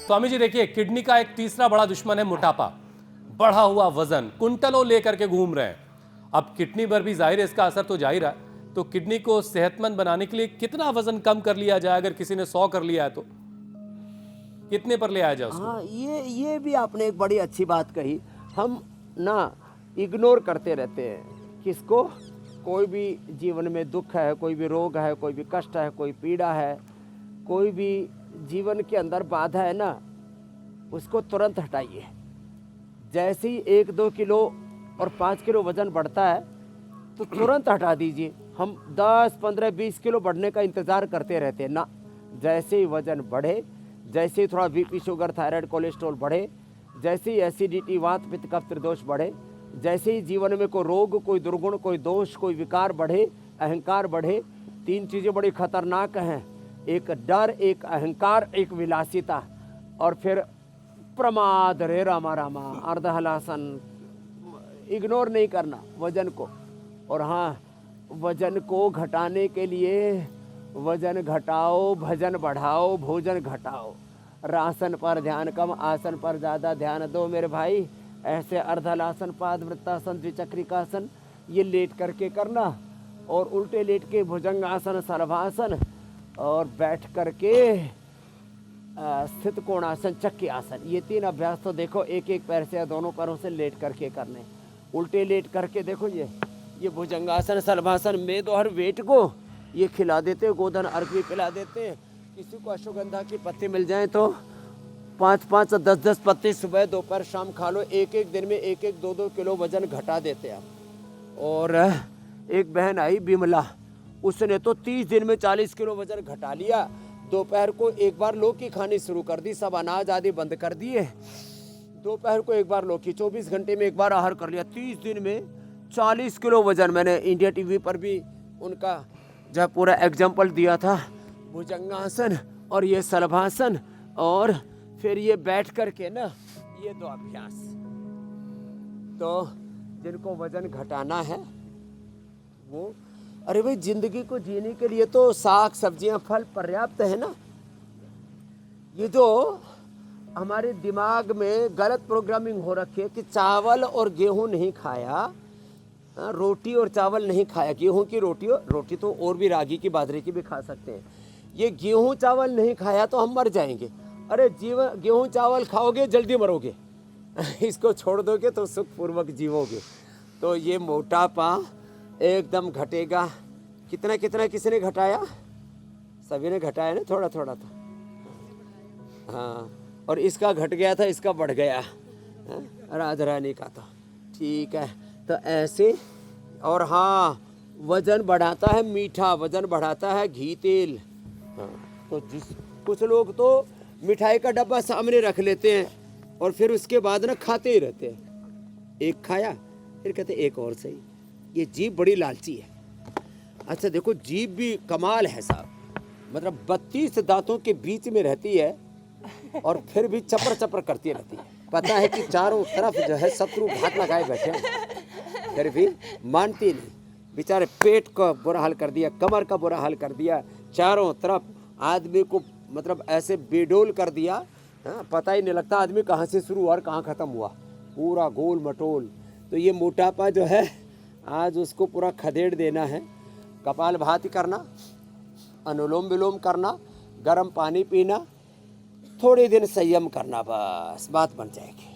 स्वामी जी देखिए, किडनी का एक तीसरा बड़ा दुश्मन है मोटापा, बढ़ा हुआ वजन, कुंटलों लेकर के घूम रहे हैं। अब किडनी पर भी जाहिर है इसका असर तो जाहिर है। तो किडनी को सेहतमंद बनाने के लिए कितना वजन कम कर लिया जाए? अगर किसी ने 100 कर लिया है तो कितने पर ले आया जाए उसको? हाँ, ये भी आपने एक बड़ी अच्छी बात कही। हम ना इग्नोर करते रहते हैं किसको, कोई भी जीवन में दुख है, कोई भी रोग है, कोई भी कष्ट है, कोई पीड़ा है, कोई भी जीवन के अंदर बाधा है ना, उसको तुरंत हटाइए। जैसे ही 1-2 किलो और 5 किलो वजन बढ़ता है तो तुरंत हटा दीजिए। हम 10, 15, 20 किलो बढ़ने का इंतज़ार करते रहते हैं ना। जैसे ही वजन बढ़े, जैसे ही थोड़ा बीपी, शुगर, थायराइड, कोलेस्ट्रॉल बढ़े, जैसे ही एसिडिटी, वात, पित्त, कफ, त्रिदोष बढ़े, जैसे ही जीवन में कोई रोग, कोई दुर्गुण, कोई दोष, कोई विकार बढ़े, अहंकार बढ़े, 3 चीज़ें बड़ी खतरनाक हैं, एक डर, एक अहंकार, एक विलासिता, और फिर प्रमाद। रे रामा रामा, अर्धहलासन, इग्नोर नहीं करना वजन को। और हाँ, वजन को घटाने के लिए वजन घटाओ, भजन बढ़ाओ, भोजन घटाओ, रासन पर ध्यान कम, आसन पर ज़्यादा ध्यान दो मेरे भाई। ऐसे अर्धहलासन, पाद वृत्तासन, द्विचक्रिकासन ये लेट करके करना, और उल्टे लेट के भुजंगासन, सर्वासन, और बैठ करके स्थित कोणासन, चक्की आसन, ये 3 अभ्यास तो देखो एक एक पैर से या दोनों पैरों से लेट करके करने। उल्टे लेट करके देखो, ये भुजंगासन, सर्वासन में तो हर वेट को ये खिला देते, गोधन अर्घ भी पिला देते हैं। किसी को अश्वगंधा की पत्ती मिल जाए तो 5-5 और 10-10 पत्ती सुबह, दोपहर, शाम खा लो। एक दिन में 1-1, 2-2 किलो वजन घटा देते हैं आप। और एक बहन आई बिमला, उसने तो 30 दिन में 40 किलो वजन घटा लिया। दोपहर को एक बार लौकी खानी शुरू कर दी, सब अनाज आदि बंद कर दिए। दोपहर को एक बार लौकी, 24 घंटे में एक बार आहार कर लिया। 30 दिन में 40 किलो वजन। मैंने इंडिया टीवी पर भी उनका जब पूरा एग्जाम्पल दिया था, भुजंगासन और ये सर्वासन, और फिर ये बैठ करके ना ये 2 अभ्यास। तो जिनको वजन घटाना है वो, अरे भाई जिंदगी को जीने के लिए तो साग, सब्जियां, फल पर्याप्त है ना। ये जो हमारे दिमाग में गलत प्रोग्रामिंग हो रखी है कि चावल और गेहूं नहीं खाया, रोटी और चावल नहीं खाया, गेहूं की रोटी तो और भी रागी की, बाजरे की भी खा सकते हैं, ये गेहूं चावल नहीं खाया तो हम मर जाएंगे। अरे गेहूं चावल खाओगे जल्दी मरोगे, इसको छोड़ दोगे तो सुखपूर्वक जीवोगे। तो ये मोटापा एकदम घटेगा। कितना कितना किसी ने घटाया? सभी ने घटाया ना, थोड़ा थोड़ा था। हाँ, और इसका घट गया था, इसका बढ़ गया, राधा रानी का तो ठीक है। तो ऐसे, और हाँ, वजन बढ़ाता है मीठा, वजन बढ़ाता है घी तेल। हाँ, तो कुछ लोग तो मिठाई का डब्बा सामने रख लेते हैं और फिर उसके बाद ना खाते ही रहते हैं। एक खाया फिर कहते एक और सही। ये जीभ बड़ी लालची है। अच्छा देखो, जीभ भी कमाल है साहब, मतलब 32 दांतों के बीच में रहती है और फिर भी चपर चपर करती रहती है। पता है कि चारों तरफ जो है शत्रु घात लगाए बैठे हैं, फिर भी मानती नहीं। बेचारे पेट का बुरा हाल कर दिया, कमर का बुरा हाल कर दिया, चारों तरफ आदमी को मतलब ऐसे बेडोल कर दिया। हाँ, पता ही नहीं लगता आदमी कहाँ से शुरू और कहाँ ख़त्म हुआ, पूरा गोल मटोल। तो ये मोटापा जो है आज उसको पूरा खदेड़ देना है। कपालभाति करना, अनुलोम विलोम करना, गर्म पानी पीना, थोड़े दिन संयम करना, बस बात बन जाएगी।